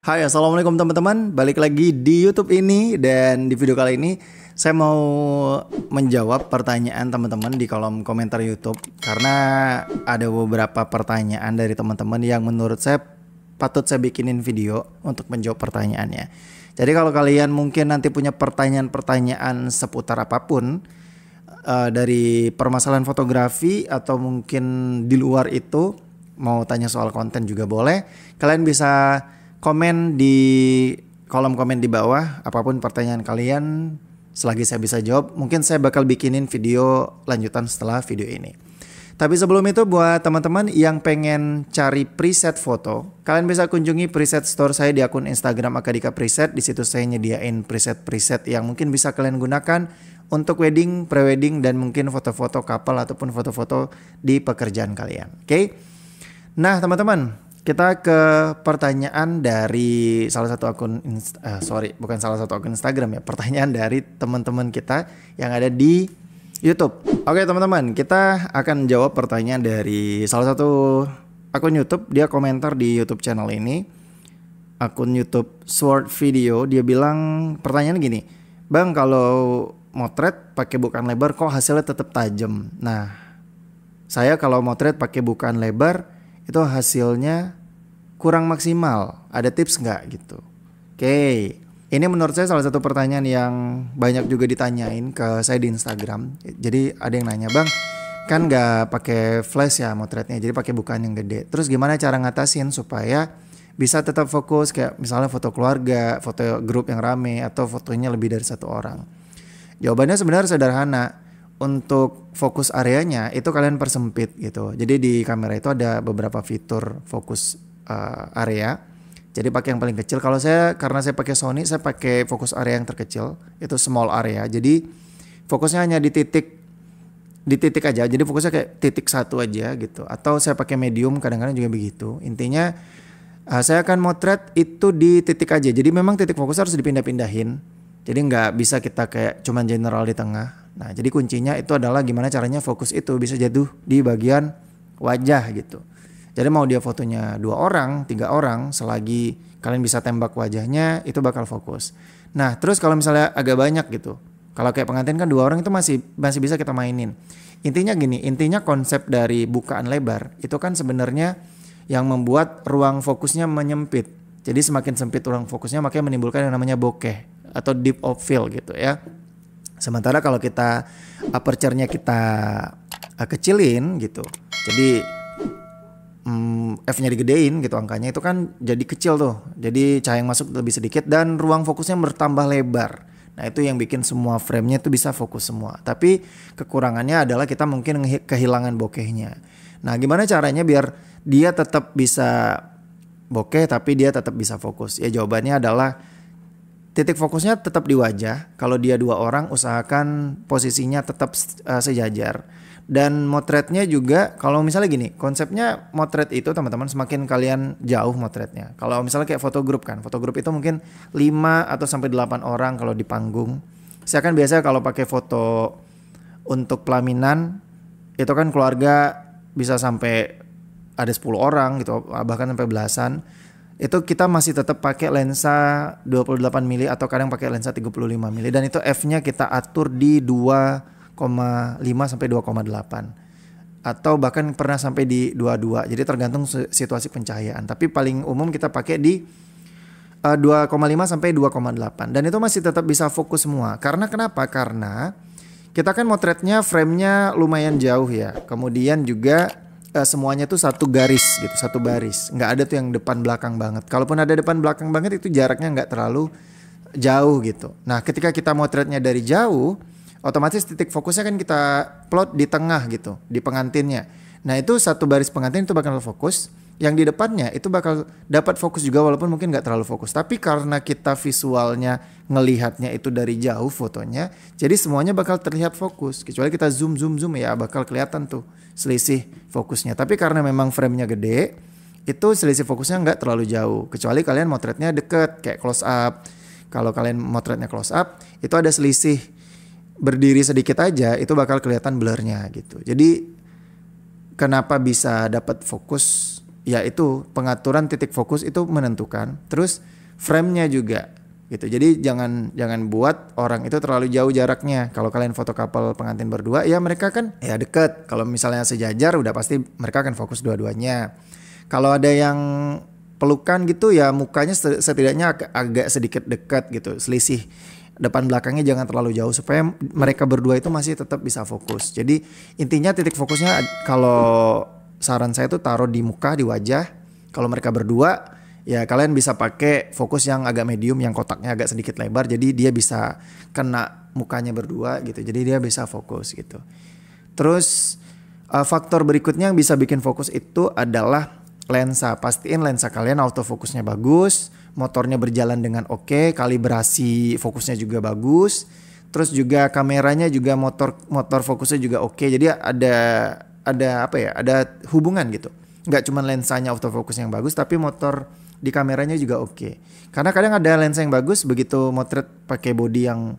Hai, assalamualaikum teman-teman. Balik lagi di YouTube ini, dan di video kali ini saya mau menjawab pertanyaan teman-teman di kolom komentar YouTube, karena ada beberapa pertanyaan dari teman-teman yang menurut saya patut saya bikinin video untuk menjawab pertanyaannya. Jadi kalau kalian mungkin nanti punya pertanyaan-pertanyaan seputar apapun, dari permasalahan fotografi atau mungkin di luar itu, mau tanya soal konten juga boleh, kalian bisa komen di kolom komen di bawah apapun pertanyaan kalian. Selagi saya bisa jawab, mungkin saya bakal bikinin video lanjutan setelah video ini. Tapi sebelum itu, buat teman-teman yang pengen cari preset foto, kalian bisa kunjungi preset store saya di akun Instagram Akadika Preset. Di situ saya nyediain preset-preset yang mungkin bisa kalian gunakan untuk wedding, prewedding, dan mungkin foto-foto couple ataupun foto-foto di pekerjaan kalian. Oke? Nah, teman-teman, kita ke pertanyaan dari salah satu akun bukan salah satu akun Instagram ya. Pertanyaan dari teman-teman kita yang ada di YouTube. Oke, teman-teman, kita akan jawab pertanyaan dari salah satu akun YouTube. Dia komentar di YouTube channel ini, akun YouTube Sword Video. Dia bilang pertanyaan gini, "Bang, kalau motret pakai bukaan lebar kok hasilnya tetap tajam?" Nah, saya kalau motret pakai bukaan lebar itu hasilnya kurang maksimal. Ada tips nggak gitu? Oke, ini menurut saya salah satu pertanyaan yang banyak juga ditanyain ke saya di Instagram. Jadi ada yang nanya, "Bang, kan nggak pakai flash ya motretnya, jadi pakai bukaan yang gede. Terus gimana cara ngatasin supaya bisa tetap fokus, kayak misalnya foto keluarga, foto grup yang rame, atau fotonya lebih dari satu orang?" Jawabannya sebenarnya sederhana. Untuk fokus areanya itu kalian persempit gitu. Jadi di kamera itu ada beberapa fitur fokus area. Jadi pakai yang paling kecil. Kalau saya, karena saya pakai Sony, saya pakai fokus area yang terkecil, itu small area. Jadi fokusnya hanya di titik aja. Jadi fokusnya kayak titik satu aja gitu. Atau saya pakai medium, kadang-kadang juga begitu. Intinya saya akan motret itu di titik aja. Jadi memang titik fokus harus dipindah-pindahin. Jadi nggak bisa kita kayak cuman general di tengah. Nah, jadi kuncinya itu adalah gimana caranya fokus itu bisa jatuh di bagian wajah gitu. Jadi mau dia fotonya 2 orang, 3 orang, selagi kalian bisa tembak wajahnya, itu bakal fokus. Nah, terus kalau misalnya agak banyak gitu, kalau kayak pengantin kan 2 orang itu masih bisa kita mainin. Intinya gini, intinya konsep dari bukaan lebar itu kan sebenarnya yang membuat ruang fokusnya menyempit. Jadi semakin sempit ruang fokusnya, makanya menimbulkan yang namanya bokeh atau deep of field gitu ya. Sementara kalau kita aperture-nya kita kecilin gitu, jadi F-nya digedein gitu, angkanya itu kan jadi kecil tuh. Jadi cahaya yang masuk lebih sedikit dan ruang fokusnya bertambah lebar. Nah, itu yang bikin semua frame-nya itu bisa fokus semua. Tapi kekurangannya adalah kita mungkin kehilangan bokehnya. Nah, gimana caranya biar dia tetap bisa bokeh tapi dia tetap bisa fokus? Ya jawabannya adalah titik fokusnya tetap di wajah. Kalau dia 2 orang, usahakan posisinya tetap sejajar. Dan motretnya juga, kalau misalnya gini, konsepnya motret itu teman-teman semakin kalian jauh motretnya. Kalau misalnya kayak foto grup kan, foto grup itu mungkin 5 atau sampai 8 orang kalau di panggung. Saya kan biasanya kalau pakai foto untuk pelaminan, itu kan keluarga bisa sampai ada 10 orang gitu, bahkan sampai belasan. Itu kita masih tetap pakai lensa 28 mili atau kadang pakai lensa 35 mili, dan itu f-nya kita atur di 2,5 sampai 2,8 atau bahkan pernah sampai di 22. Jadi tergantung situasi pencahayaan. Tapi paling umum kita pakai di 2,5 sampai 2,8, dan itu masih tetap bisa fokus semua. Karena kenapa? Karena kita kan motretnya frame-nya lumayan jauh ya. Kemudian juga semuanya tuh satu garis gitu, satu baris. Nggak ada tuh yang depan belakang banget. Kalaupun ada depan belakang banget, itu jaraknya nggak terlalu jauh gitu. Nah, ketika kita motretnya dari jauh, otomatis titik fokusnya kan kita plot di tengah gitu, di pengantinnya. Nah, itu satu baris pengantin itu bakal fokus. Yang di depannya itu bakal dapat fokus juga, walaupun mungkin nggak terlalu fokus. Tapi karena kita visualnya ngelihatnya itu dari jauh fotonya, jadi semuanya bakal terlihat fokus. Kecuali kita zoom ya, bakal kelihatan tuh selisih fokusnya. Tapi karena memang frame-nya gede, itu selisih fokusnya nggak terlalu jauh. Kecuali kalian motretnya deket kayak close up. Kalau kalian motretnya close up, itu ada selisih berdiri sedikit aja, itu bakal kelihatan blurnya gitu. Jadi kenapa bisa dapat fokus? Ya itu pengaturan titik fokus itu menentukan. Terus frame-nya juga gitu. Jadi jangan buat orang itu terlalu jauh jaraknya. Kalau kalian foto couple pengantin berdua, ya mereka kan ya deket. Kalau misalnya sejajar udah pasti mereka akan fokus dua-duanya. Kalau ada yang pelukan gitu ya mukanya setidaknya agak sedikit dekat gitu. Selisih depan belakangnya jangan terlalu jauh supaya mereka berdua itu masih tetap bisa fokus. Jadi intinya titik fokusnya kalau saran saya tuh taruh di muka, di wajah. Kalau mereka berdua ya kalian bisa pakai fokus yang agak medium, yang kotaknya agak sedikit lebar, jadi dia bisa kena mukanya berdua gitu, jadi dia bisa fokus gitu. Terus faktor berikutnya yang bisa bikin fokus itu adalah lensa. Pastiin lensa kalian autofokusnya bagus, motornya berjalan dengan oke, kalibrasi fokusnya juga bagus, terus juga kameranya juga motor fokusnya juga oke, jadi ada apa ya, ada hubungan gitu. Nggak cuma lensanya autofokus yang bagus, tapi motor di kameranya juga oke. Karena kadang ada lensa yang bagus begitu motret pakai body yang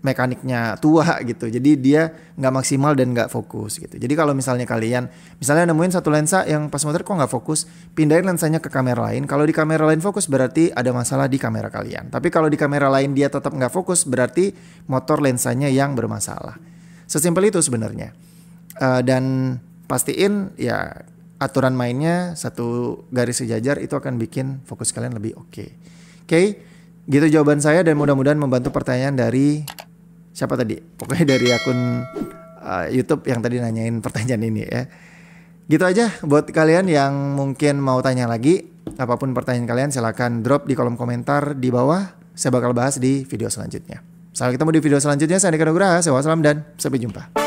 mekaniknya tua gitu. Jadi dia nggak maksimal dan nggak fokus gitu. Jadi kalau misalnya kalian nemuin satu lensa yang pas motret kok nggak fokus, pindahin lensanya ke kamera lain. Kalau di kamera lain fokus berarti ada masalah di kamera kalian. Tapi kalau di kamera lain dia tetap nggak fokus berarti motor lensanya yang bermasalah. Sesimpel itu sebenarnya. Dan pastiin ya aturan mainnya satu garis sejajar itu akan bikin fokus kalian lebih oke. Oke, gitu jawaban saya dan mudah-mudahan membantu pertanyaan dari siapa tadi? Pokoknya dari akun YouTube yang tadi nanyain pertanyaan ini ya. Gitu aja buat kalian yang mungkin mau tanya lagi, apapun pertanyaan kalian silakan drop di kolom komentar di bawah. Saya bakal bahas di video selanjutnya. Sampai ketemu di video selanjutnya. Saya Andika Nugraha, wassalam dan sampai jumpa.